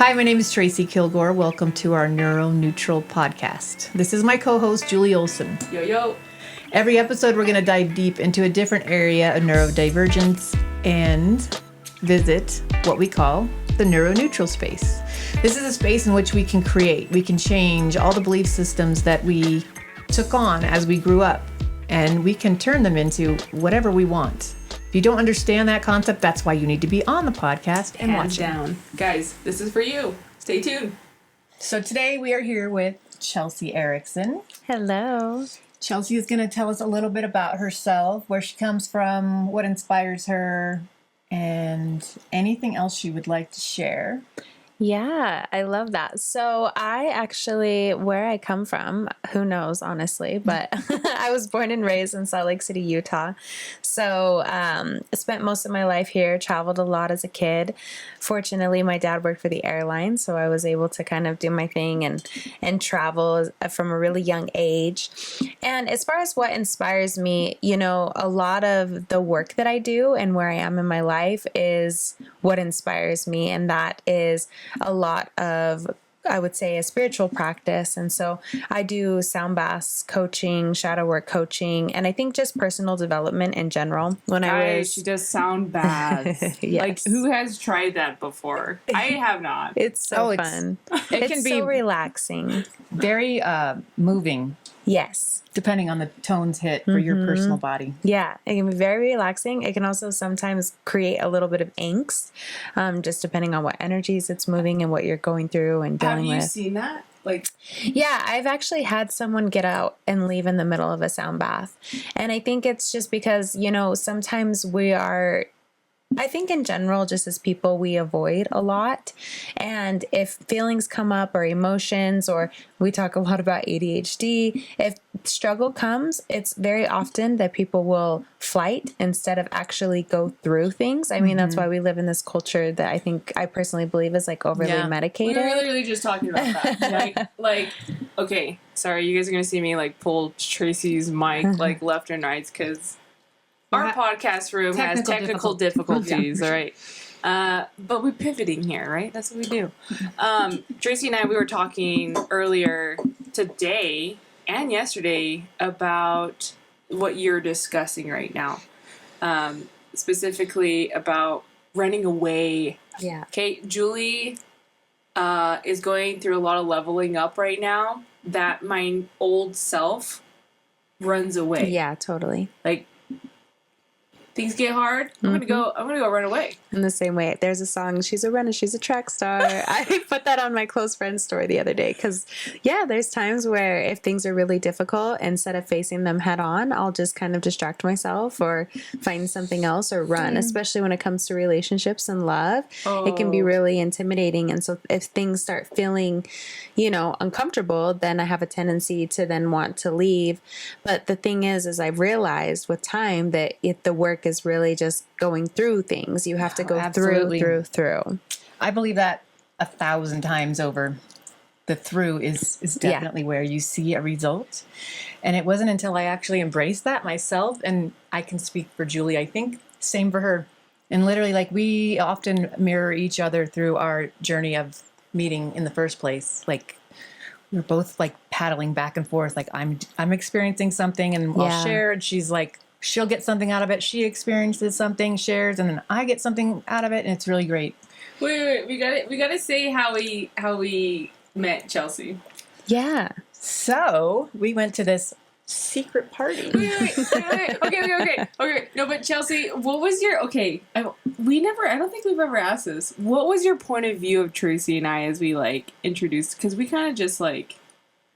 Hi, my name is Tracy Kilgore. Welcome to our Neuro Neutral podcast. This is my co-host, Julie Olson. Yo, yo. Every episode, we're going to dive deep into a different area of neurodivergence and visit what we call the neuro neutral space. This is a space in which we can create, we can change all the belief systems that we took on as we grew up, and we can turn them into whatever we want. If you don't understand that concept, that's why you need to be on the podcast and Hands watch down. Guys, this is for you. Stay tuned. So today we are here with Chelsea Erickson. Hello. Chelsea is going to tell us a little bit about herself, where she comes from, what inspires her, and anything else she would like to share. Yeah, I love that. So where I come from, who knows, honestly, but I was born and raised in Salt Lake City, Utah. So I spent most of my life here, traveled a lot as a kid. Fortunately, my dad worked for the airline, so I was able to kind of do my thing and travel from a really young age. And as far as what inspires me, you know, a lot of the work that I do and where I am in my life is what inspires me, and that is a lot of, I would say, a spiritual practice. And so I do sound baths coaching, shadow work coaching, and I think just personal development in general. She does sound baths. Yes. Like, who has tried that before? I have not. It's so fun. It It's can be so relaxing. very moving, Yes. depending on the tones hit for your personal body. Yeah, it can be very relaxing. It can also sometimes create a little bit of angst, just depending on what energies it's moving and what you're going through and dealing with. Have you seen that? Like, Yeah, I've actually had someone get out and leave in the middle of a sound bath. And I think it's just because, you know, sometimes I think in general, just as people, we avoid a lot. And if feelings come up or emotions, or we talk a lot about ADHD, if struggle comes, it's very often that people will flight instead of actually go through things. I mean, that's why we live in this culture that I personally believe is like overly medicated. we were literally just talking about that. Okay, sorry, you guys are going to see me like pull Tracy's mic like left and right because our podcast room has technical difficulties, all right? But we're pivoting here, right? That's what we do. Tracy and I, we were talking earlier today and yesterday about what you're discussing right now. Specifically about running away. Yeah. Okay, Julie is going through a lot of leveling up right now that my old self runs away. Yeah, totally. Like, things get hard, I'm gonna go run away. In the same way, there's a song, she's a runner, she's a track star. I put that on my close friend's story the other day because, yeah, there's times where if things are really difficult, instead of facing them head on, I'll just kind of distract myself or find something else or run, especially when it comes to relationships and love. It can be really intimidating. And so if things start feeling, you know, uncomfortable, then I have a tendency to then want to leave. But the thing is I've realized with time that the work is really just going through things. You have to go through. I believe that 1,000 times over. The through is definitely where you see a result. And it wasn't until I actually embraced that myself, and I can speak for Julie, I think, same for her. And literally, like, we often mirror each other through our journey of meeting in the first place. Like, we're both like paddling back and forth. Like, I'm experiencing something and I'll share, and she's like, she'll get something out of it. She experiences something, shares, and then I get something out of it, and it's really great. Wait, we gotta say how we met Chelsea. Yeah. So we went to this secret party. Wait. Okay. No, but Chelsea, what was your I don't think we've ever asked this. What was your point of view of Tracy and I as we like introduced? Because we kind of just like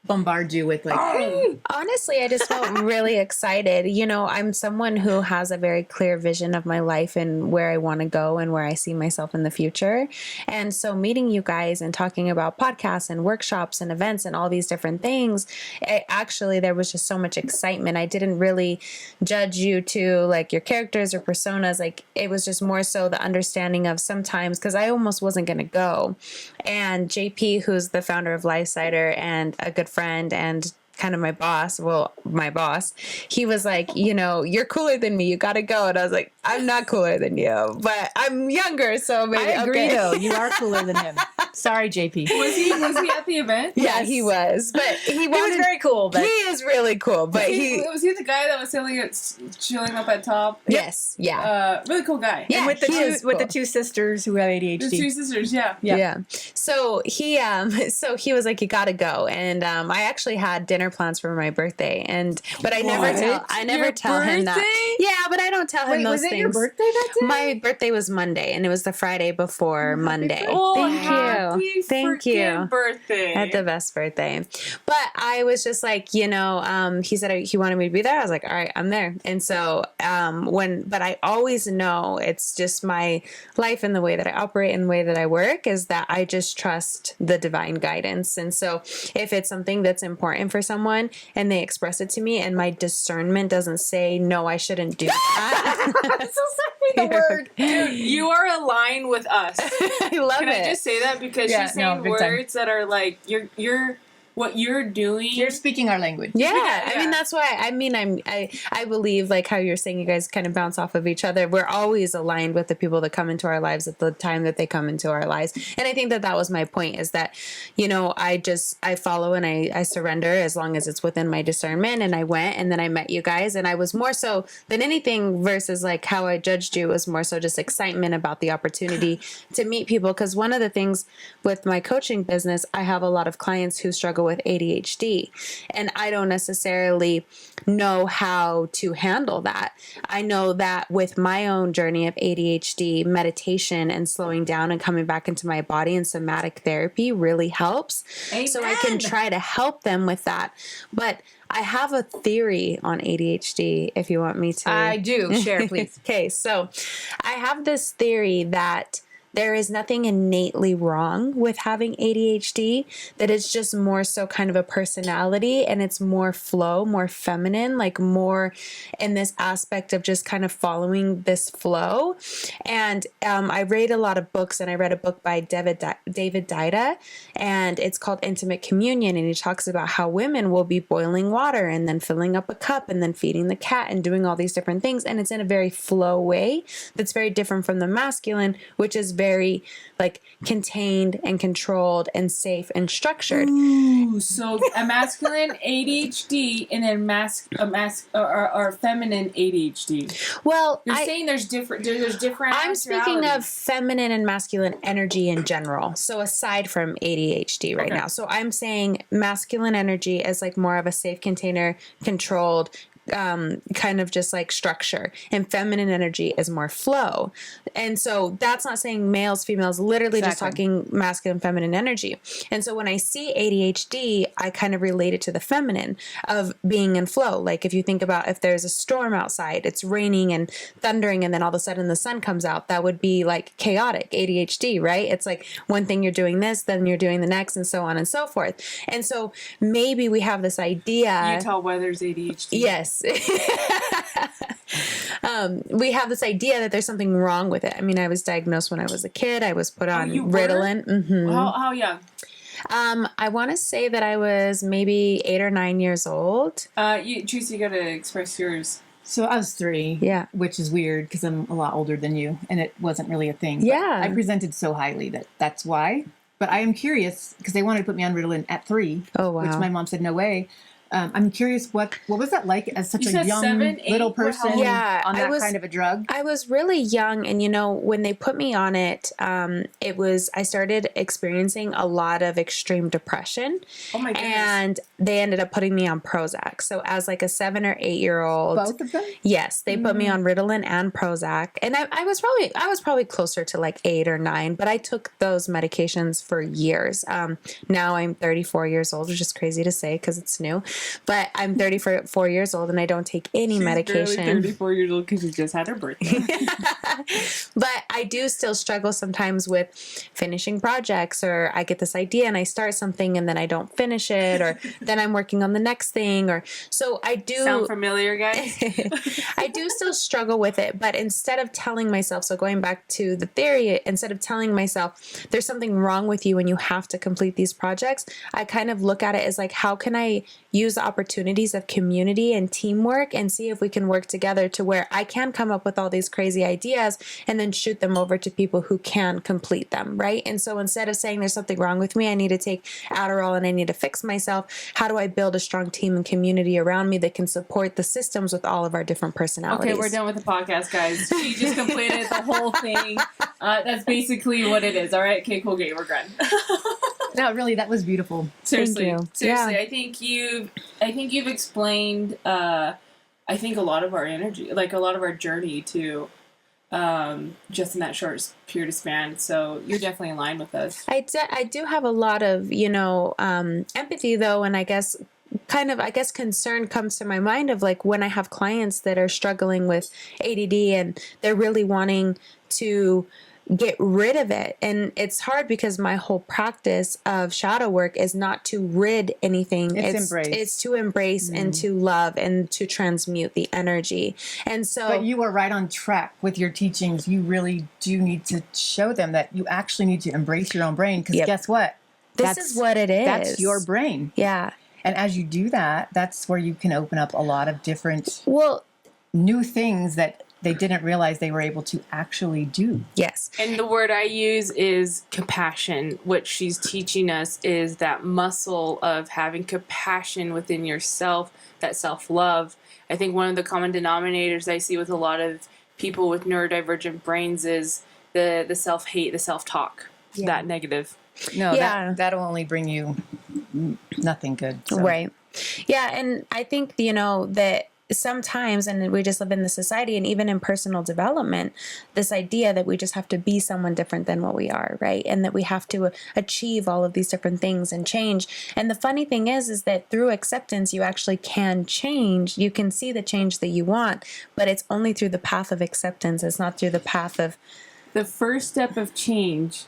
bombard you with like, hey. Honestly, I just felt really excited. You know, I'm someone who has a very clear vision of my life and where I want to go and where I see myself in the future. And so meeting you guys and talking about podcasts and workshops and events and all these different things, there was just so much excitement. I didn't really judge you to like your characters or personas. Like, it was just more so the understanding of sometimes, because I almost wasn't going to go. And JP, who's the founder of Lifesider and a good friend and kind of my boss, he was like, you know, you're cooler than me, you gotta go. And I was like, I'm not cooler than you, but I'm younger, so maybe I agree though, you are cooler than him. Sorry, JP. Was he at the event? Yeah, he was. But he was very cool. But he is really cool. But Was he the guy that was chilling up at top? Yes. Yeah. Really cool guy. Yeah, and with the he is with the cool. two sisters who have ADHD. The two sisters, yeah. Yeah. So he was like, you gotta go. And I actually had dinner plans for my birthday. But I never Your tell him that. birthday? Yeah, but I don't tell him Wait, those was things. it your birthday that day? My birthday was Monday, and it was the Friday before Monday. Oh, Thank happy you. Thank you. freaking birthday. I had the best birthday. But I was just like, he said he wanted me to be there. I was like, all right, I'm there. And so but I always know it's just my life and the way that I operate and the way that I work is that I just trust the divine guidance. And so if it's something that's important for someone and they express it to me and my discernment doesn't say, no, I shouldn't do that. I'm so sorry, the word. Dude, you are aligned with us. I love Can it. I just say that? Because Yeah, she's no, saying big time. words that are like, you're what you're doing. You're speaking our language. Yeah, Yeah. I mean that's why I believe like how you're saying you guys kind of bounce off of each other. We're always aligned with the people that come into our lives at the time that they come into our lives, and I think that was my point is that I follow and I surrender as long as it's within my discernment. And I went and then I met you guys, and I was more so than anything versus like how I judged you was more so just excitement about the opportunity to meet people. Because one of the things with my coaching business, I have a lot of clients who struggle with ADHD, and I don't necessarily know how to handle that. I know that with my own journey of ADHD, meditation and slowing down and coming back into my body and somatic therapy really helps. Amen. So I can try to help them with that. But I have a theory on ADHD if you want me to. I do. Share, please. Okay, so I have this theory that there is nothing innately wrong with having ADHD, that it's just more so kind of a personality, and it's more flow, more feminine, like more in this aspect of just kind of following this flow. And I read a lot of books, and I read a book by David Dida, and it's called Intimate Communion. And he talks about how women will be boiling water and then filling up a cup and then feeding the cat and doing all these different things. And it's in a very flow way that's very different from the masculine, which is very like contained and controlled and safe and structured. Ooh, so a masculine ADHD and then or feminine ADHD. Well, You're saying there's different. I'm speaking of actualities. feminine and masculine energy in general. So aside from ADHD right Okay. now. So I'm saying masculine energy is like more of a safe container, controlled, kind of just like structure, and feminine energy is more flow. And so that's not saying males, females, literally just talking masculine, feminine energy. And so when I see ADHD, I kind of relate it to the feminine of being in flow. Like if you think about if there's a storm outside, it's raining and thundering, and then all of a sudden the sun comes out, that would be like chaotic ADHD, right? It's like one thing you're doing this, then you're doing the next, and so on and so forth. And so maybe we have this idea. Utah weather's ADHD. Yes. We have this idea that there's something wrong with it. I mean, I was diagnosed when I was a kid. I was put on you were? Ritalin. Mm-hmm. How young? I want to say that I was maybe 8 or 9 years old. Tracy, you gotta express yours. So I was 3. Yeah. Which is weird because I'm a lot older than you, and it wasn't really a thing. But Yeah. I presented so highly that's why. But I am curious because they wanted to put me on Ritalin at 3. Oh, wow. Which my mom said no way. I'm curious what was that like as such You a said young 7, 8? little person Yeah, on I that was- kind of a drug? I was really young, and when they put me on it, I started experiencing a lot of extreme depression. Oh my goodness. And they ended up putting me on Prozac. So as like a 7 or 8 year old, Both of them? yes, they put me on Ritalin and Prozac, and I was probably closer to like 8 or 9, but I took those medications for years. Now I'm 34 years old, which is crazy to say because it's new, but I'm 34 years old and I don't take any medication. She's barely 34 years old because she just had her birthday. But I do still struggle sometimes with finishing projects, or I get this idea and I start something and then I don't finish it, or then I'm working on the next thing, or so I do. Sound familiar, guys? I do still struggle with it, but instead of telling myself, so going back to the theory, instead of telling myself there's something wrong with you and you have to complete these projects, I kind of look at it as like, how can I use the opportunities of community and teamwork and see if we can work together to where I can come up with all these crazy ideas ideas and then shoot them over to people who can complete them, right? And so instead of saying there's something wrong with me, I need to take Adderall and I need to fix myself, how do I build a strong team and community around me that can support the systems with all of our different personalities? Okay, we're done with the podcast, guys. She just completed the whole thing. That's basically what it is. All right, okay, cool, we're done. No, really, that was beautiful. Seriously, Thank you. seriously, Yeah. I think you've explained. I think a lot of our energy, like a lot of our journey, to just in that short period of span. So you're definitely in line with us. I do have a lot of, empathy though, and I guess concern comes to my mind of like when I have clients that are struggling with ADD and they're really wanting to get rid of it. And it's hard because my whole practice of shadow work is not to rid anything. It's to embrace and to love and to transmute the energy. And so, but you are right on track with your teachings. You really do need to show them that you actually need to embrace your own brain. Because guess what? This is what it is. That's your brain. Yeah. And as you do that, that's where you can open up a lot of different new things that they didn't realize they were able to actually do. Yes. And the word I use is compassion. What she's teaching us is that muscle of having compassion within yourself, that self-love. I think one of the common denominators I see with a lot of people with neurodivergent brains is the self-hate, the self-talk, that negative. No, that'll only bring you nothing good. So. Right. Yeah. And I think, that sometimes, and we just live in the society and even in personal development, this idea that we just have to be someone different than what we are, right? And that we have to achieve all of these different things and change. And the funny thing is that through acceptance, you actually can change. You can see the change that you want, but it's only through the path of acceptance. It's not through the path of... The first step of change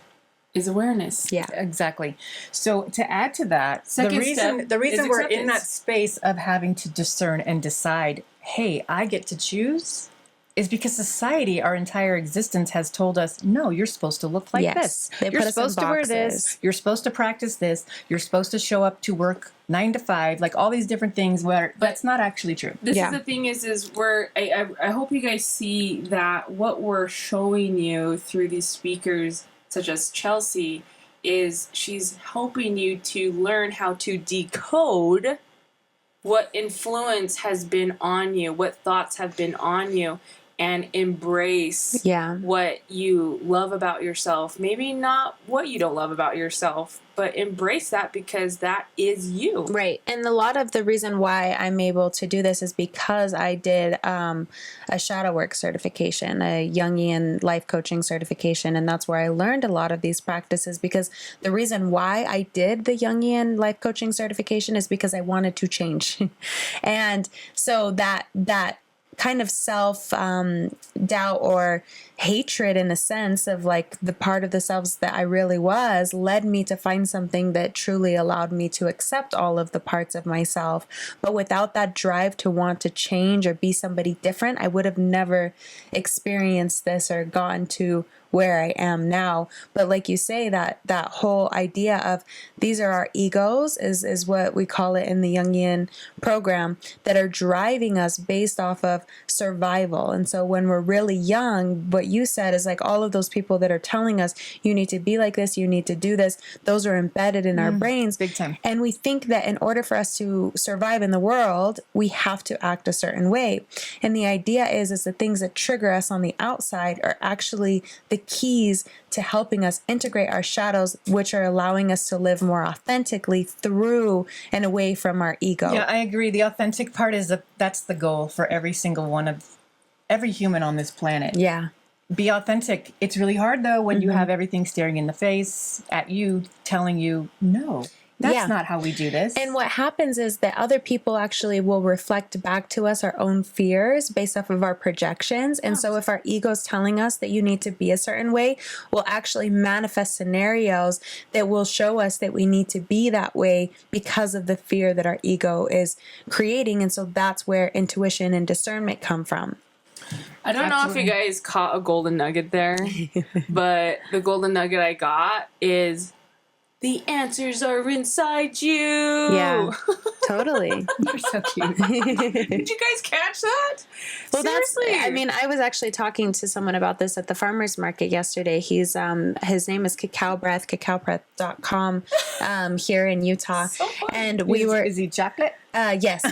is awareness. Yeah, exactly. So to add to that, the reason we're in that space of having to discern and decide, hey, I get to choose, is because society, our entire existence, has told us, no, you're supposed to look like this. You're supposed to wear this. You're supposed to practice this. You're supposed to show up to work 9 to 5, like all these different things where that's not actually true. This is the thing is I hope you guys see that what we're showing you through these speakers, such as Chelsea, is she's helping you to learn how to decode what influence has been on you, what thoughts have been on you, and embrace what you love about yourself. Maybe not what you don't love about yourself, but embrace that because that is you. Right. And a lot of the reason why I'm able to do this is because I did a shadow work certification, a Jungian life coaching certification. And that's where I learned a lot of these practices, because the reason why I did the Jungian life coaching certification is because I wanted to change. And so that kind of self doubt or hatred, in a sense, of like the part of the selves that I really was, led me to find something that truly allowed me to accept all of the parts of myself. But without that drive to want to change or be somebody different, I would have never experienced this or gotten to where I am now. But like you say, that whole idea of these are our egos is what we call it in the Jungian program, that are driving us based off of survival. And so when we're really young, what you said is like all of those people that are telling us you need to be like this, you need to do this, those are embedded in our brains big time. And we think that in order for us to survive in the world, we have to act a certain way. And the idea is the things that trigger us on the outside are actually the keys to helping us integrate our shadows, which are allowing us to live more authentically through and away from our ego. Yeah, I agree. The authentic part is that's the goal for every single one of every human on this planet. Yeah. Be authentic. It's really hard though when you have everything staring in the face at you, telling you, no, that's not how we do this. And what happens is that other people actually will reflect back to us our own fears based off of our projections. And so if our ego is telling us that you need to be a certain way, we'll actually manifest scenarios that will show us that we need to be that way because of the fear that our ego is creating. And so that's where intuition and discernment come from. I don't know if you guys caught a golden nugget there, but the golden nugget I got is the answers are inside you. Yeah, totally. You're so cute. Did you guys catch that? Well, Seriously. I was actually talking to someone about this at the farmer's market yesterday. He's, his name is Cacao Breath, cacaobreath.com, here in Utah. So funny. And Is he chocolate? Yes.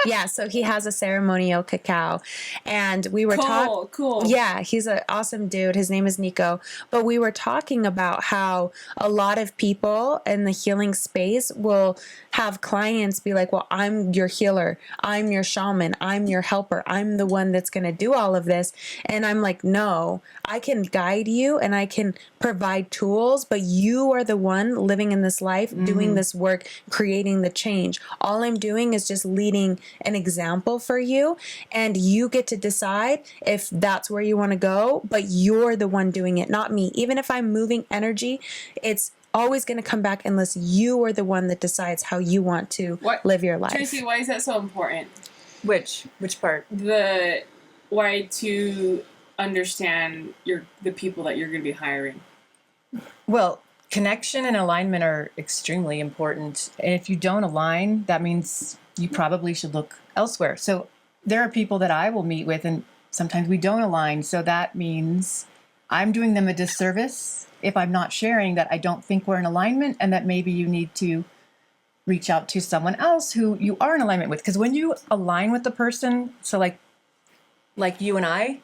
Yeah. So he has a ceremonial cacao, and we were talking. Cool. Yeah, he's an awesome dude. His name is Nico. But we were talking about how a lot of people in the healing space will have clients be like, well, I'm your healer. I'm your shaman. I'm your helper. I'm the one that's going to do all of this. And I'm like, no, I can guide you and I can provide tools, but you are the one living in this life, doing this work, creating the change. All I'm doing is just leading an example for you, and you get to decide if that's where you want to go, but you're the one doing it, not me. Even if I'm moving energy, it's always going to come back unless you are the one that decides how you want to live your life. Tracy, why is that so important? Which part? The why to understand the people that you're going to be hiring. Well, connection and alignment are extremely important. And if you don't align, that means you probably should look elsewhere. So there are people that I will meet with, and sometimes we don't align. So that means I'm doing them a disservice if I'm not sharing that I don't think we're in alignment, and that maybe you need to reach out to someone else who you are in alignment with. Because when you align with the person, so like you and I,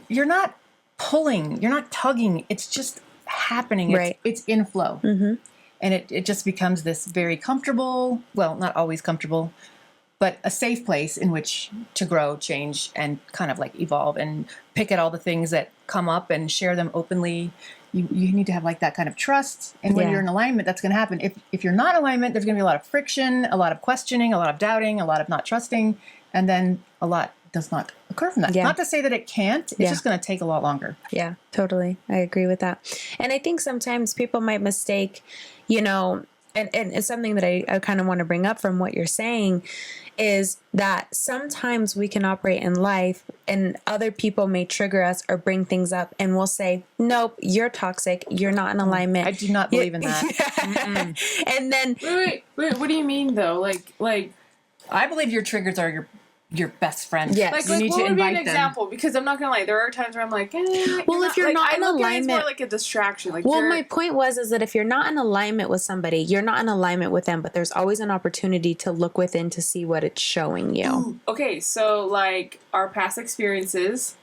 you're not pulling, you're not tugging. It's just happening. Right. It's inflow. And it just becomes this very comfortable, well, not always comfortable, but a safe place in which to grow, change, and kind of like evolve and pick at all the things that come up and share them openly. You need to have like that kind of trust. And when you're in alignment, that's going to happen. If you're not in alignment, there's going to be a lot of friction, a lot of questioning, a lot of doubting, a lot of not trusting, and then a lot does not occur from that. Not to say that it can't. It's just going to take a lot longer. Yeah, totally. I agree with that. And I think sometimes people might mistake, and it's something that I kind of want to bring up from what you're saying, is that sometimes we can operate in life and other people may trigger us or bring things up, and we'll say, nope, you're toxic. You're not in alignment. I do not believe in that. And then... Wait, what do you mean though? Like I believe your triggers are your best friend. Yes. Like you need what to would be an invite them. example? Because I'm not gonna lie, there are times where I'm like, well, if you're not in I look at it as alignment, more like a distraction. Like, well, my point is that if you're not in alignment with somebody, you're not in alignment with them, but there's always an opportunity to look within to see what it's showing you. Okay, so like our past experiences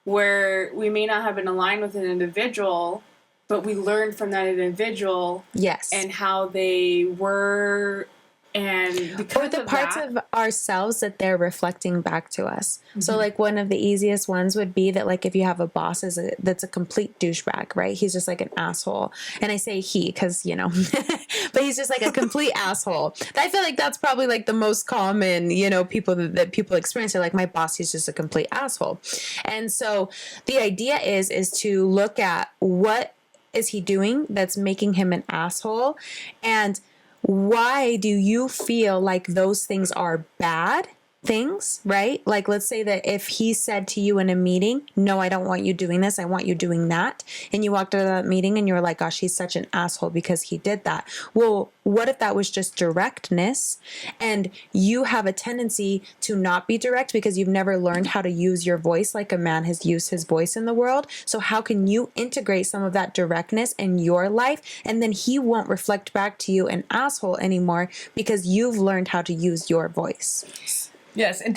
where we may not have been aligned with an individual, but we learned from that individual Yes. and how they were, and because or the of parts that, of ourselves that they're reflecting back to us. So like one of the easiest ones would be that like if you have a boss that's a complete douchebag, right? He's just like an asshole. And I say he because, but he's just like a complete asshole. I feel like that's probably like the most common, people that people experience. They're like, my boss, he's just a complete asshole. And so the idea is to look at what is he doing that's making him an asshole, and why do you feel like those things are bad things, right? Like, let's say that if he said to you in a meeting, no, I don't want you doing this, I want you doing that. And you walked out of that meeting and you were like, gosh, he's such an asshole because he did that. Well, what if that was just directness and you have a tendency to not be direct because you've never learned how to use your voice like a man has used his voice in the world? So how can you integrate some of that directness in your life, and then he won't reflect back to you an asshole anymore because you've learned how to use your voice? Yes, and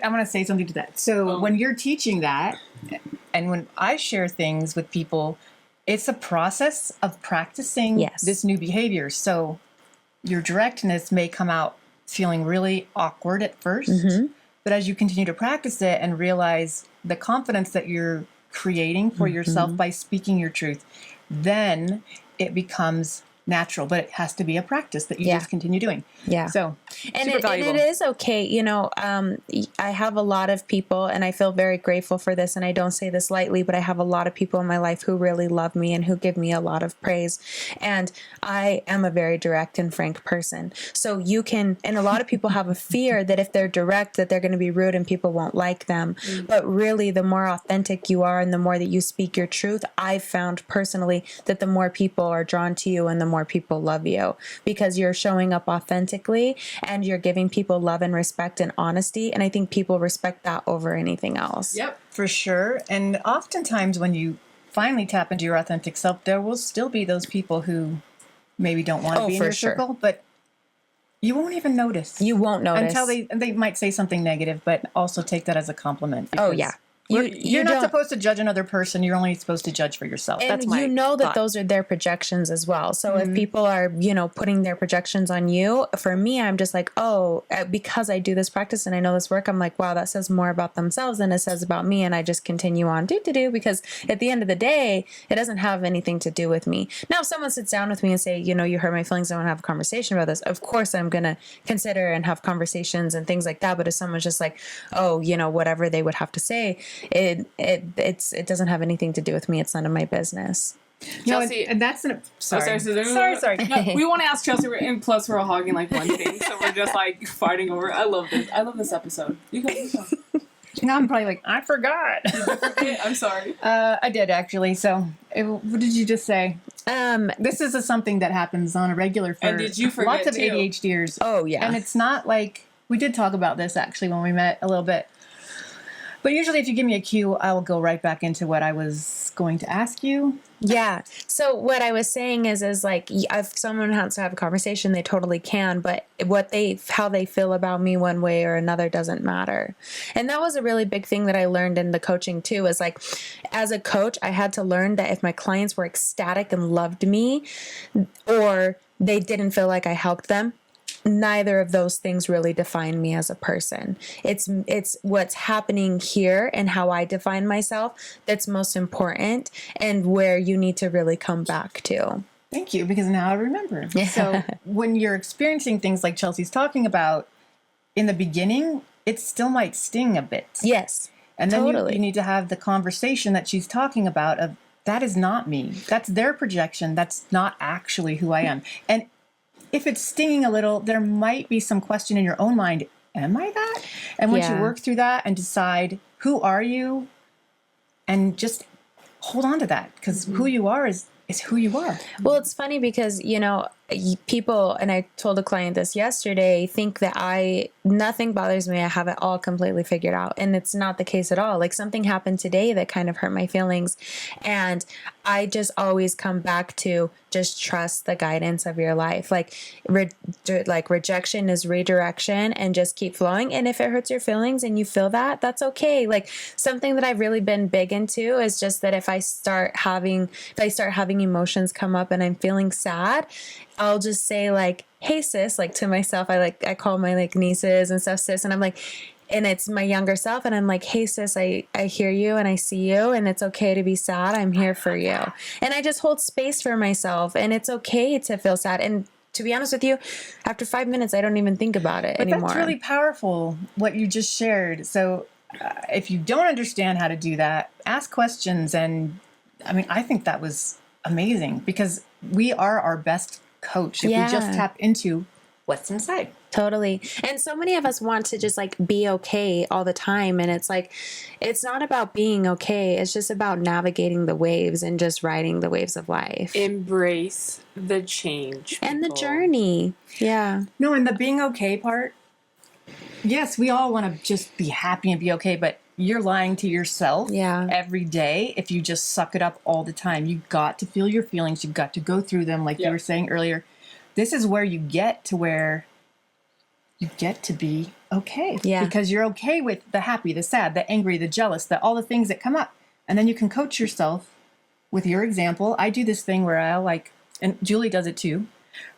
I'm going to say something to that. So when you're teaching that, and when I share things with people, it's a process of practicing this new behavior. So your directness may come out feeling really awkward at first, but as you continue to practice it and realize the confidence that you're creating for yourself by speaking your truth, then it becomes natural, but it has to be a practice that you Yeah. just continue doing. Yeah. So And super it valuable. is okay. I have a lot of people, and I feel very grateful for this. And I don't say this lightly, but I have a lot of people in my life who really love me and who give me a lot of praise. And I am a very direct and frank person. So and a lot of people have a fear that if they're direct, that they're going to be rude and people won't like them. But really, the more authentic you are and the more that you speak your truth, I've found personally that the more people are drawn to you and the more people love you, because you're showing up authentically and you're giving people love and respect and honesty. And I think people respect that over anything else. Yep, for sure. And oftentimes when you finally tap into your authentic self, there will still be those people who maybe don't want to be in for your sure. circle, but you won't even notice. You won't notice. Until they might say something negative, but also take that as a compliment. Oh, because yeah. You're not supposed to judge another person. You're only supposed to judge for yourself. And That's my you know that thought. those are their projections as well. So if people are, putting their projections on you, for me, I'm just like, because I do this practice and I know this work, I'm like, wow, that says more about themselves than it says about me. And I just continue on because at the end of the day, it doesn't have anything to do with me. Now, if someone sits down with me and say, you hurt my feelings, I want to have a conversation about this. Of course, I'm going to consider and have conversations and things like that. But if someone's just like, whatever they would have to say, it doesn't have anything to do with me. It's none of my business. Chelsea, and that's sorry. Sorry. No, we want to ask Chelsea, and plus we're all hogging like one thing, so we're just like fighting over. I love this episode. You go. Now I'm probably like, I forgot. I'm sorry. I did actually. So, what did you just say? This is something that happens on a regular for And did you forget lots of too? ADHDers. Oh, yeah. And it's not like we did talk about this actually when we met a little bit. But usually, if you give me a cue, I will go right back into what I was going to ask you. Yeah. So what I was saying is like, if someone wants to have a conversation, they totally can. But how they feel about me one way or another doesn't matter. And that was a really big thing that I learned in the coaching too. Is like, as a coach, I had to learn that if my clients were ecstatic and loved me, or they didn't feel like I helped them, neither of those things really define me as a person. It's what's happening here and how I define myself that's most important, and where you need to really come back to. Thank you, because now I remember. So when you're experiencing things like Chelsea's talking about, in the beginning, it still might sting a bit. Yes. And then totally. you need to have the conversation that she's talking about of, that is not me. That's their projection. That's not actually who I am. And if it's stinging a little, there might be some question in your own mind, am I that? And once you work through that and decide, who are you? And just hold on to that, because who you are is who you are. Well, it's funny because, people, and I told a client this yesterday, think that nothing bothers me. I have it all completely figured out. And it's not the case at all. Like, something happened today that kind of hurt my feelings. And I just always come back to just trust the guidance of your life. Like rejection is redirection, and just keep flowing. And if it hurts your feelings and you feel that, that's okay. Like, something that I've really been big into is just that if I start having emotions come up and I'm feeling sad, I'll just say like, hey sis, like to myself, I call my like nieces and stuff sis, and I'm like, and it's my younger self, and I'm like, hey sis, I hear you and I see you, and it's okay to be sad. I'm here for you. And I just hold space for myself, and it's okay to feel sad. And to be honest with you, after 5 minutes, I don't even think about it anymore. That's really powerful, what you just shared. So if you don't understand how to do that, ask questions. And I think that was amazing, because we are our best coach if we just tap into what's inside. Totally. And so many of us want to just like be okay all the time. And it's like, it's not about being okay. It's just about navigating the waves and just riding the waves of life. Embrace the change. And the people. journey. Yeah. No, and the being okay part, yes, we all want to just be happy and be okay, but you're lying to yourself every day if you just suck it up all the time. You got to feel your feelings. You've got to go through them, like you were saying earlier. This is where you get to where you get to be okay. Yeah. Because you're okay with the happy, the sad, the angry, the jealous, all the things that come up. And then you can coach yourself with your example. I do this thing where I'll and Julie does it too.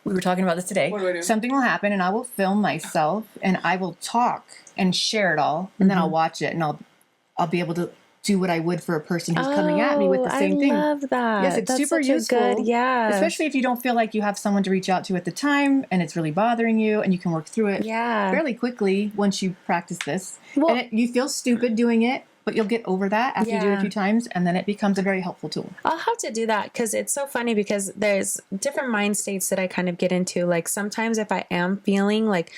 We were talking about this today. What do I do? Something will happen and I will film myself and I will talk and share it all. And then I'll watch it and I'll be able to do what I would for a person who's coming at me with the same thing. I love that. Yes, it's That's super such a useful. good, yeah. Especially if you don't feel like you have someone to reach out to at the time and it's really bothering you, and you can work through it fairly quickly once you practice this. Well, and you feel stupid doing it, but you'll get over that after you do it a few times, and then it becomes a very helpful tool. I'll have to do that because it's so funny because there's different mind states that I kind of get into. Like sometimes if I am feeling like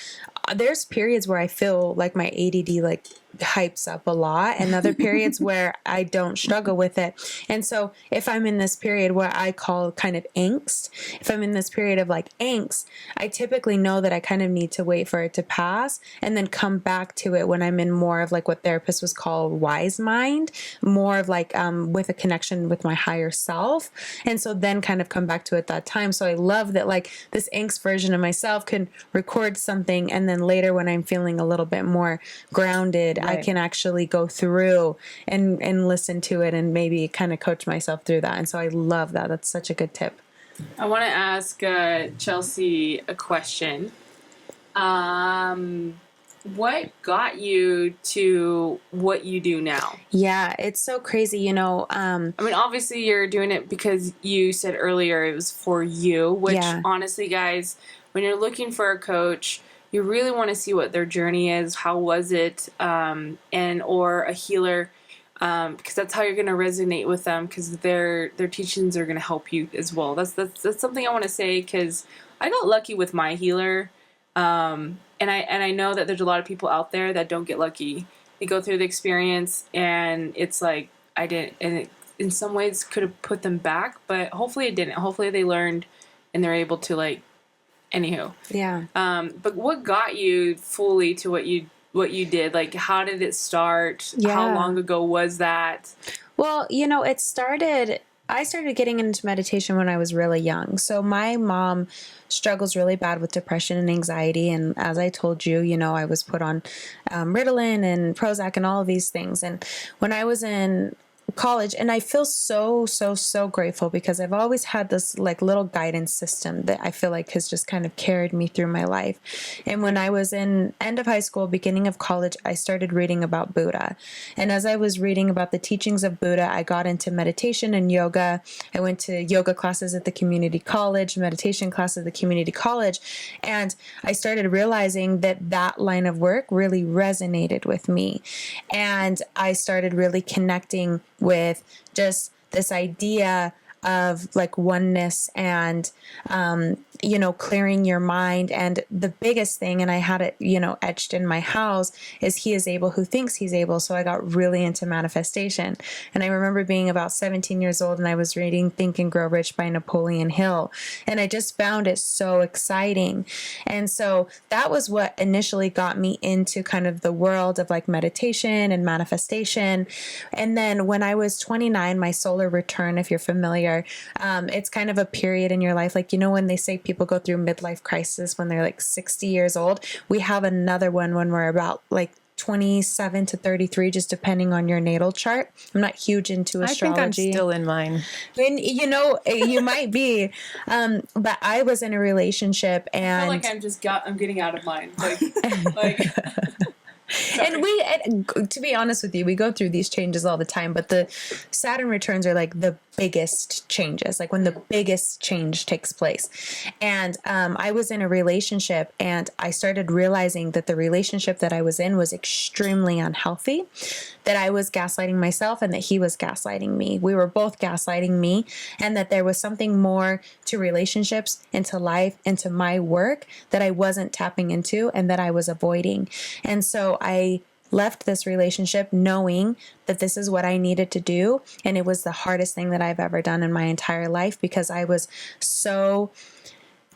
there's periods where I feel like my ADD like hypes up a lot, and other periods where I don't struggle with it. And so if I'm in this period where I call kind of angst, if I'm in this period of like angst, I typically know that I kind of need to wait for it to pass and then come back to it when I'm in more of like what therapists was called wise mind, more of like with a connection with my higher self. And so then kind of come back to it that time. So I love that like this angst version of myself can record something, and then later when I'm feeling a little bit more grounded, I can actually go through and listen to it and maybe kind of coach myself through that. And so I love that. That's such a good tip. I want to ask Chelsea a question. What got you to what you do now? Yeah, it's so crazy, you know. I mean, obviously you're doing it because you said earlier it was for you, which honestly, guys, when you're looking for a coach, you really want to see what their journey is. How was it? Or a healer, because that's how you're going to resonate with them, because their teachings are going to help you as well. That's something I want to say, because I got lucky with my healer. And I know that there's a lot of people out there that don't get lucky. They go through the experience and it's like, I didn't, and it in some ways could have put them back, but hopefully it didn't. Hopefully they learned and they're able to like, anywho. Yeah. But what got you fully to what you did? Like, how did it start? Yeah. How long ago was that? Well, you know, I started getting into meditation when I was really young. So my mom struggles really bad with depression and anxiety. And as I told you, you know, I was put on Ritalin and Prozac and all of these things. And when I was in college, and I feel so grateful because I've always had this like little guidance system that I feel like has just kind of carried me through my life. And when I was in end of high school, beginning of college, I started reading about Buddha. And as I was reading about the teachings of Buddha, I got into meditation and yoga. I went to yoga classes at the community college, meditation classes at the community college. And I started realizing that that line of work really resonated with me. And I started really connecting with just this idea of like oneness and, you know, clearing your mind. And the biggest thing, and I had it, you know, etched in my house, is he is able who thinks he's able. So I got really into manifestation. And I remember being about 17 years old and I was reading Think and Grow Rich by Napoleon Hill. And I just found it so exciting. And so that was what initially got me into kind of the world of like meditation and manifestation. And then when I was 29, my solar return, if you're familiar, it's kind of a period in your life. Like, you know, when they say people go through midlife crisis when they're like 60 years old, we have another one when we're about like 27 to 33, just depending on your natal chart. I'm not huge into astrology. I think I'm still in mine. And, you know, you might be. But I was in a relationship and I feel like I'm getting out of mine. Like and to be honest with you, we go through these changes all the time, but the Saturn returns are like the biggest changes, like when the biggest change takes place. And I was in a relationship and I started realizing that the relationship that I was in was extremely unhealthy, that I was gaslighting myself and that he was gaslighting me. We were both gaslighting me, and that there was something more to relationships, into life, into my work that I wasn't tapping into and that I was avoiding. And so I left this relationship knowing that this is what I needed to do. And it was the hardest thing that I've ever done in my entire life, because I was so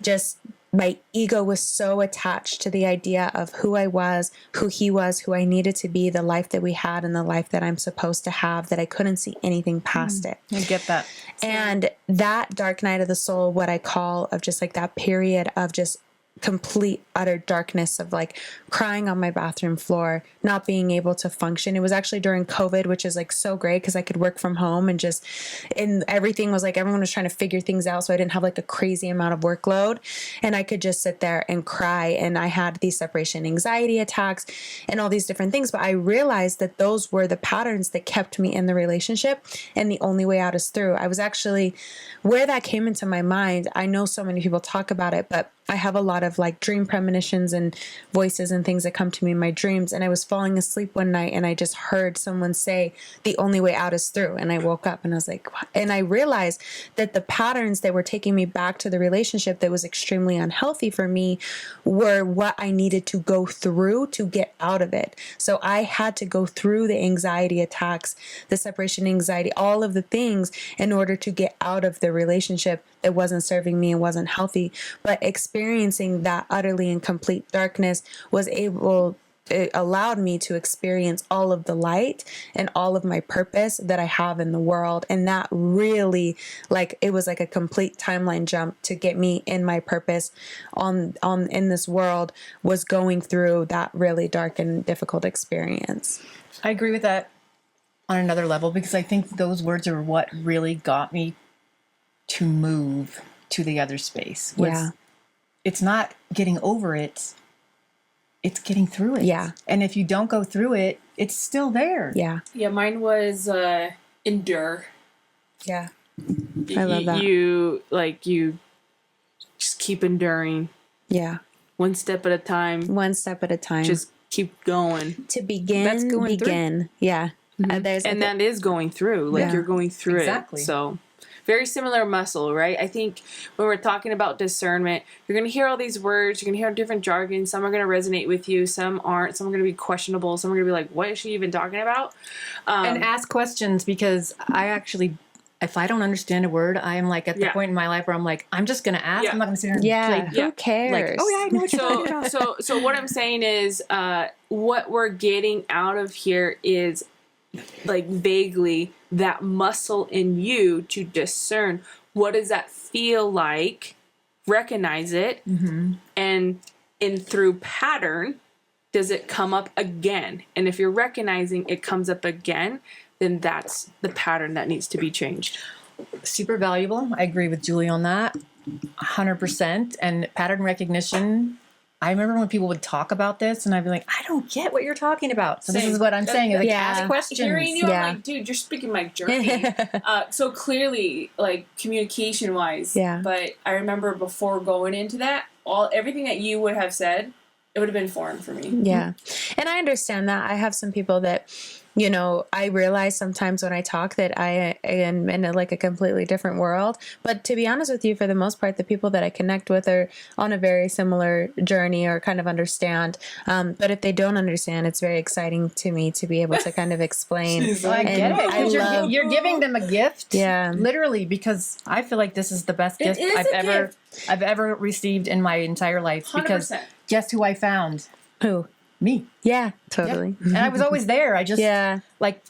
just, my ego was so attached to the idea of who I was, who he was, who I needed to be, the life that we had and the life that I'm supposed to have, that I couldn't see anything past it. I get that. And that dark night of the soul, what I call, of just like that period of just complete utter darkness of like crying on my bathroom floor, not being able to function. It was actually during COVID, which is like so great because I could work from home and everything was like, everyone was trying to figure things out. So I didn't have like a crazy amount of workload and I could just sit there and cry. And I had these separation anxiety attacks and all these different things. But I realized that those were the patterns that kept me in the relationship. And the only way out is through. I was actually, where that came into my mind, I know so many people talk about it, but I have a lot of like dream premonitions and voices and things that come to me in my dreams. And I was falling asleep one night and I just heard someone say, the only way out is through. And I woke up and I was like, what? And I realized that the patterns that were taking me back to the relationship that was extremely unhealthy for me were what I needed to go through to get out of it. So I had to go through the anxiety attacks, the separation anxiety, all of the things in order to get out of the relationship that wasn't serving me and wasn't healthy. But experiencing that utterly and complete darkness it allowed me to experience all of the light and all of my purpose that I have in the world. And that really, like, it was like a complete timeline jump to get me in my purpose in this world, was going through that really dark and difficult experience. I agree with that on another level because I think those words are what really got me to move to the other space. It's not getting over it, it's getting through it. Yeah. And if you don't go through it, it's still there. Yeah. Yeah, mine was endure. Yeah. I love that. You just keep enduring. Yeah. One step at a time. One step at a time. Just keep going. To begin. Yeah. Mm-hmm. That is going through. Like you're going through it. So very similar muscle, right? I think when we're talking about discernment, you're going to hear all these words. You're going to hear different jargon. Some are going to resonate with you. Some aren't. Some are going to be questionable. Some are going to be like, what is she even talking about? And ask questions because I actually, if I don't understand a word, I'm like at the point in my life where I'm like, I'm just going to ask. I'm not going to sit here and like, who cares? Like, oh yeah, I know what you're talking about. So what I'm saying is what we're getting out of here is like vaguely that muscle in you to discern what does that feel like, recognize it, and through pattern, does it come up again? And if you're recognizing it comes up again, then that's the pattern that needs to be changed. Super valuable. I agree with Julie on that 100%. And pattern recognition, I remember when people would talk about this and I'd be like, I don't get what you're talking about. So this is what I'm saying. Like, ask questions. Hearing you, I'm like, dude, you're speaking my journey. So clearly, like communication wise. But I remember before going into that, everything that you would have said, it would have been foreign for me. Yeah. And I understand that. I have some people that, you know, I realize sometimes when I talk that I am in a completely different world. But to be honest with you, for the most part, the people that I connect with are on a very similar journey or kind of understand. But if they don't understand, it's very exciting to me to be able to kind of explain. I get it. You're giving them a gift. Yeah. Literally, because I feel like this is the best gift I've ever received in my entire life. 100%. Because guess who I found? Who? Me. Yeah, totally. Yep. And I was always there. I just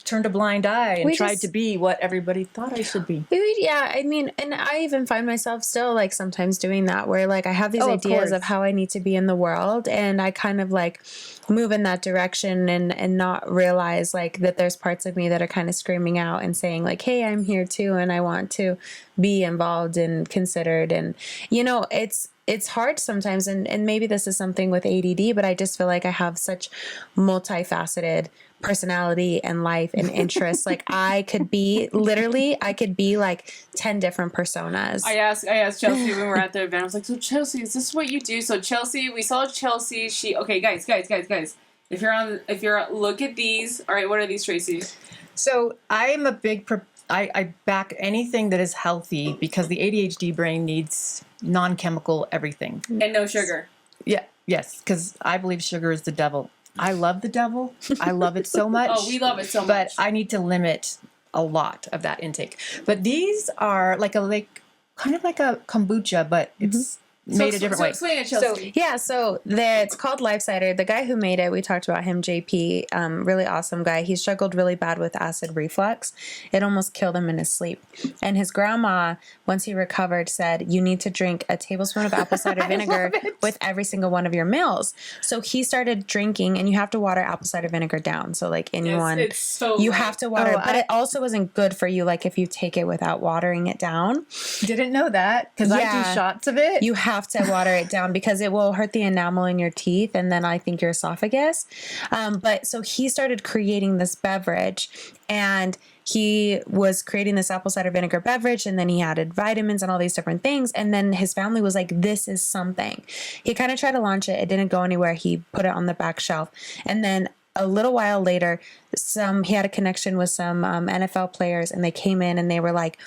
turned a blind eye and tried to be what everybody thought I should be. Yeah, I mean, and I even find myself still like sometimes doing that where like I have these ideas of how I need to be in the world and I kind of like move in that direction and not realize like that there's parts of me that are kind of screaming out and saying like, hey, I'm here too and I want to be involved and considered. And you know, it's hard sometimes, and maybe this is something with ADD, but I just feel like I have such multifaceted personality and life and interests. Like I could be like 10 different personas. I asked Chelsea when we were at the event, I was like, so Chelsea, is this what you do? So Chelsea, we saw Chelsea, okay, guys. If you're look at these. All right, what are these, Tracy? So I'm a big I back anything that is healthy because the ADHD brain needs non-chemical everything. And no sugar. Yeah. Yes. Because I believe sugar is the devil. I love the devil. I love it so much. Oh, we love it so much. But I need to limit a lot of that intake. But these are kind of like a kombucha, but it's made a different way. Explain it, Chelsea. It's called Life Cider. The guy who made it, we talked about him, JP, really awesome guy. He struggled really bad with acid reflux. It almost killed him in his sleep. And his grandma, once he recovered, said, you need to drink a tablespoon of apple cider vinegar with every single one of your meals. So he started drinking, and you have to water apple cider vinegar down. So like anyone, it's so you right. have to water it. But it also isn't good for you, like if you take it without watering it down. Didn't know that, because I do shots of it. You have to water it down because it will hurt the enamel in your teeth and then I think your esophagus. But so he started creating this beverage, and he was creating this apple cider vinegar beverage, and then he added vitamins and all these different things. And then his family was like, this is something. He kind of tried to launch it. It didn't go anywhere. He put it on the back shelf. And then a little while later, he had a connection with some NFL players, and they came in and they were like,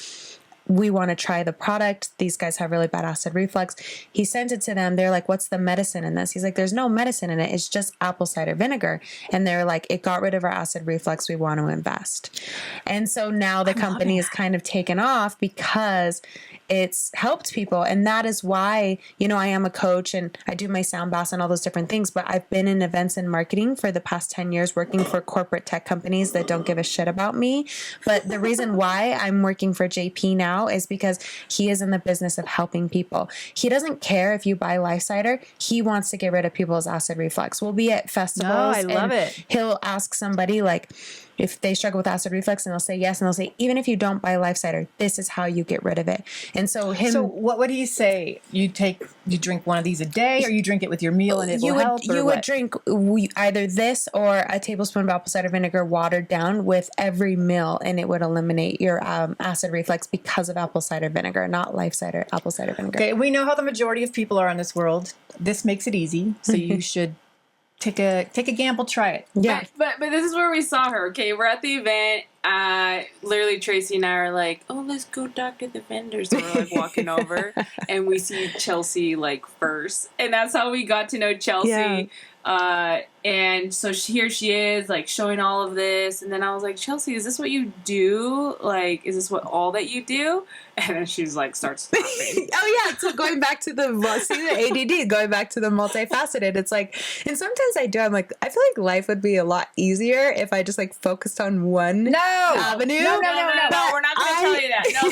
we want to try the product. These guys have really bad acid reflux. He sent it to them. They're like, what's the medicine in this? He's like, there's no medicine in it. It's just apple cider vinegar. And they're like, it got rid of our acid reflux. We want to invest. And so now the company is kind of taken off because it's helped people. And that is why, I am a coach and I do my sound baths and all those different things, but I've been in events and marketing for the past 10 years working for corporate tech companies that don't give a shit about me. But the reason why I'm working for JP now is because he is in the business of helping people. He doesn't care if you buy Life Cider. He wants to get rid of people's acid reflux. We'll be at festivals. I love it. He'll ask somebody like, if they struggle with acid reflux, and they'll say yes, and they'll say, even if you don't buy Life Cider, this is how you get rid of it. And so what would he say? You drink one of these a day, or you drink it with your meal and it will help? You would drink either this or a tablespoon of apple cider vinegar watered down with every meal, and it would eliminate your acid reflux because of apple cider vinegar, not Life Cider, apple cider vinegar. Okay, we know how the majority of people are in this world. This makes it easy, so you should take a gamble, try it. Yeah. But this is where we saw her. Okay, we're at the event. Literally Tracy and I are like, oh, let's go talk to the vendors. So we're like walking over, and we see Chelsea like first, and that's how we got to know Chelsea. Yeah. And so here she is, like showing all of this, and then I was like, Chelsea, is this what you do? Like, is this all that you do? And then she's like, starts laughing. Oh yeah, so going back to the ADD, going back to the multifaceted, it's like, and sometimes I feel like life would be a lot easier if I just like focused on one avenue. No, we're not going to tell you that. No,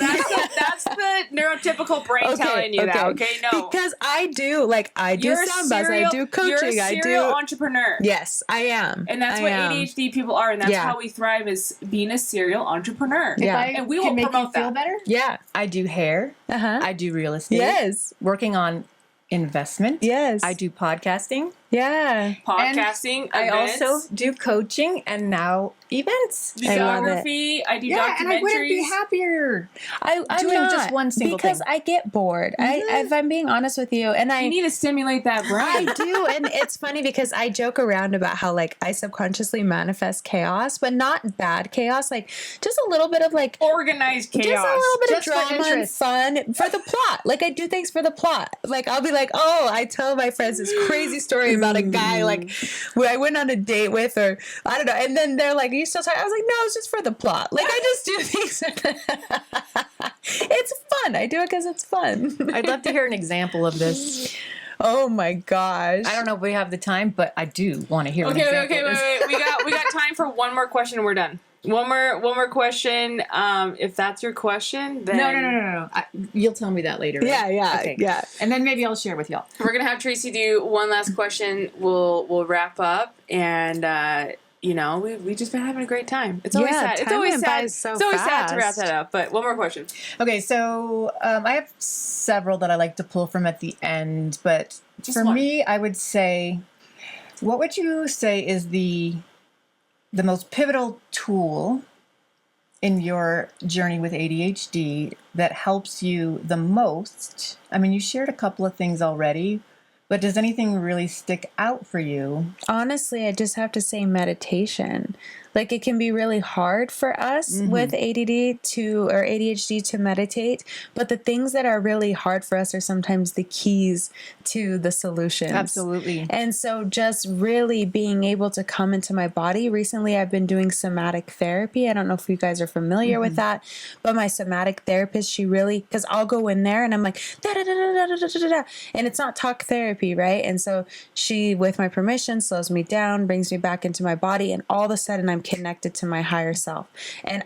that's the neurotypical brain telling you that. Okay, no, because I do sound baths, I do coaching, you're a serial entrepreneur. Yes, I am. And that's what ADHD people are, and that's how we thrive, is being a serial entrepreneur. Yeah. And we will make promote you feel that. better. Yeah. I do hair. I do real estate. Yes. Working on investment. Yes. I do podcasting. Yeah. Podcasting. I also do coaching, and now events. Videography. I do documentaries. And I wouldn't be happier. I'm doing not, just one single because thing. I get bored. If I'm being honest with you, and you need to stimulate that brain. I do, and it's funny because I joke around about how like I subconsciously manifest chaos, but not bad chaos, like just a little bit of like organized chaos, just a little bit just of drama and fun for the plot. Like I do things for the plot. Like I'll be like, oh, I tell my friends this crazy story about a guy like who I went on a date with, or I don't know, and then they're like, are you still talking? I was like, no, it's just for the plot. Like I just do things. It's fun. I do it because it's fun. I'd love to hear an example of this. Oh my gosh. I don't know if we have the time, but I do want to hear an Okay, example of this. wait. We got time for one more question and we're done. One more question. If that's your question, then No. You'll tell me that later. Right? Yeah. And then maybe I'll share with y'all. We're gonna have Tracy do one last question. We'll wrap up, and we've just been having a great time. It's always sad. It's always sad. It's always sad to wrap that up. But one more question. Okay, so I have several that I like to pull from at the end, but Just for one. me, I would say, what would you say is the most pivotal tool in your journey with ADHD that helps you the most? I mean, you shared a couple of things already, But does anything really stick out for you? Honestly, I just have to say meditation. Like, it can be really hard for us with ADD or ADHD to meditate, but the things that are really hard for us are sometimes the keys to the solutions. Absolutely. And so just really being able to come into my body. Recently, I've been doing somatic therapy. I don't know if you guys are familiar with that, but my somatic therapist, she really, because I'll go in there and I'm like, da, da, da, da, da, da, da, da, and it's not talk therapy, right? And so she, with my permission, slows me down, brings me back into my body, and all of a sudden I'm connected to my higher self. And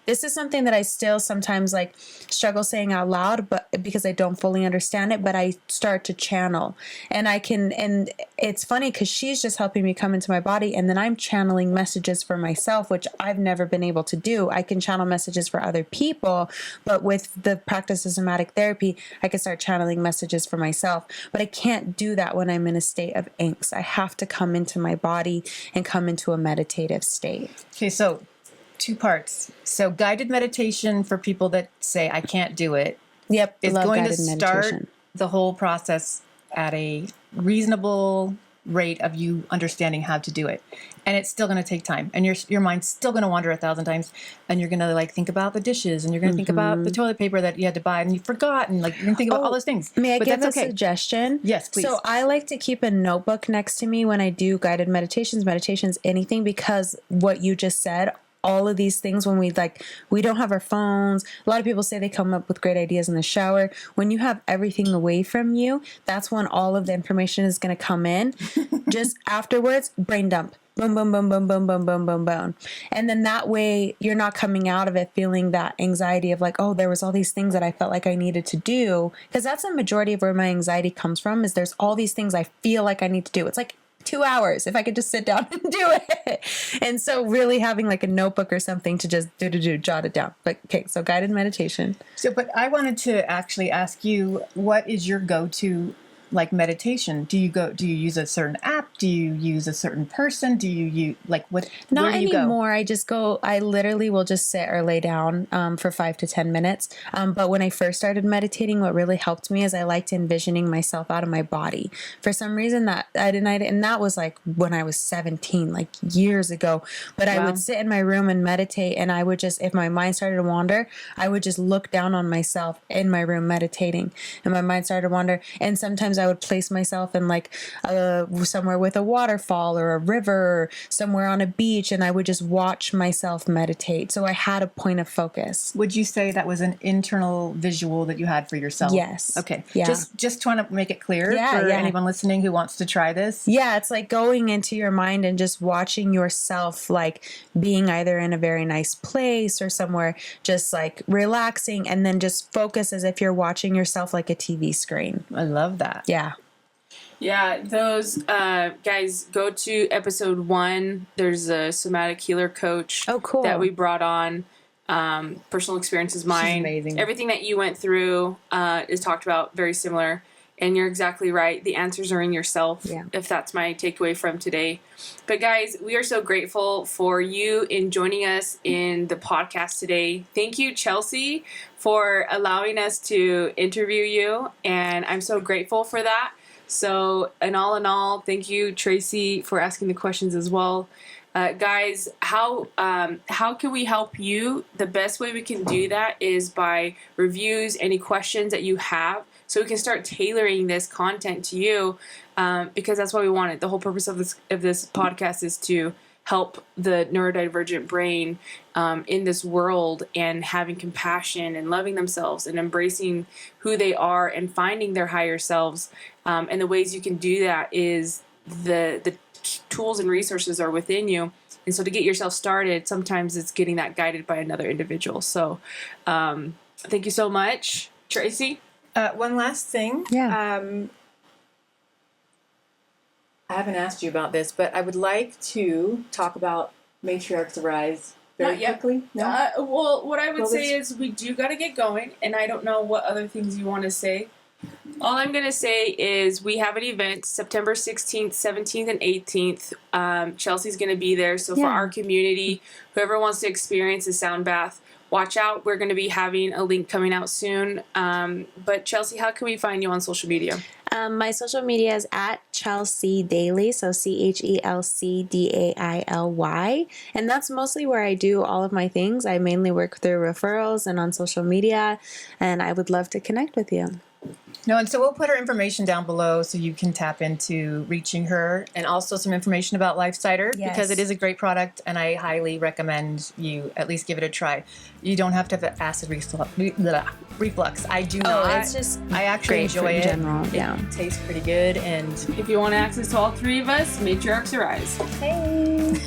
this is something that I still sometimes like struggle saying out loud, but because I don't fully understand it, but I start to channel, and and it's funny because she's just helping me come into my body, and then I'm channeling messages for myself, which I've never been able to do. I can channel messages for other people, but with the practice of somatic therapy, I can start channeling messages for myself, but I can't do that when I'm in a state of angst. I have to come into my body and come into a meditative state. Okay, so 2 parts. So guided meditation for people that say, I can't do it. Yep. It's going to start the whole process at a reasonable rate of you understanding how to do it. And it's still going to take time. And your mind's still going to wander 1,000 times. And you're going to like think about the dishes, and you're going to think about the toilet paper that you had to buy and you forgot. And like, you're going to think about all those things. May I but give that's a okay. suggestion? Yes, please. So I like to keep a notebook next to me when I do guided meditations, anything, because what you just said, all of these things, when we don't have our phones. A lot of people say they come up with great ideas in the shower. When you have everything away from you, that's when all of the information is going to come in. Just afterwards, brain dump. Boom, boom, boom, boom, boom, boom, boom, boom, boom. And then that way you're not coming out of it feeling that anxiety of like, oh, there was all these things that I felt like I needed to do. Because that's a majority of where my anxiety comes from, is there's all these things I feel like I need to do. It's like 2 hours if I could just sit down and do it. And so really having like a notebook or something to just jot it down. But okay, so guided meditation. So, but I wanted to actually ask you, what is your go-to like meditation? Do you use a certain app? Do you use a certain person? Do you use like what? Not where do you anymore. I literally will just sit or lay down for 5 to 10 minutes. But when I first started meditating, what really helped me is I liked envisioning myself out of my body. For some reason that and that was like when I was 17, like years ago. But I would sit in my room and meditate, and I would just, if my mind started to wander, I would just look down on myself in my room meditating, and my mind started to wander. And sometimes I would place myself in like somewhere with a waterfall or a river, or somewhere on a beach, and I would just watch myself meditate. So I had a point of focus. Would you say that was an internal visual that you had for yourself? Yes. Okay. Yeah. Just trying to make it clear for anyone listening who wants to try this. Yeah, it's like going into your mind and just watching yourself, like being either in a very nice place or somewhere just like relaxing, and then just focus as if you're watching yourself like a TV screen. I love that. Yeah. Yeah, those guys, go to episode 1. There's a somatic healer coach that we brought on. Personal experience is mine. She's amazing. Everything that you went through is talked about, very similar. And you're exactly right. The answers are in yourself, if that's my takeaway from today. But guys, we are so grateful for you in joining us in the podcast today. Thank you, Chelsea, for allowing us to interview you. And I'm so grateful for that. So, in all, thank you, Tracy, for asking the questions as well. Guys, how can we help you? The best way we can do that is by reviews, any questions that you have, so we can start tailoring this content to you, because that's what we wanted. The whole purpose of this podcast is to help the neurodivergent brain in this world, and having compassion and loving themselves and embracing who they are and finding their higher selves. And the ways you can do that is the tools and resources are within you. And so to get yourself started, sometimes it's getting that guided by another individual. So thank you so much, Tracy. One last thing. Yeah. I haven't asked you about this, but I would like to talk about Matriarchs Arise very quickly. No? Well, what I would say is we do got to get going, and I don't know what other things you want to say. All I'm going to say is we have an event September 16th, 17th, and 18th. Chelsea's going to be there. So for our community, whoever wants to experience a sound bath watch out. We're going to be having a link coming out soon. But Chelsea, how can we find you on social media? My social media is at Chelsea Daily, so CHELCDAILY. And that's mostly where I do all of my things. I mainly work through referrals and on social media, and I would love to connect with you. No, and so we'll put her information down below so you can tap into reaching her, and also some information about Life Cider, because it is a great product and I highly recommend you at least give it a try. You don't have to have acid reflux. I do not. It's just I actually enjoy it. in general. Yeah. It tastes pretty good, and If you want access to all three of us, matriarchs arise. hey.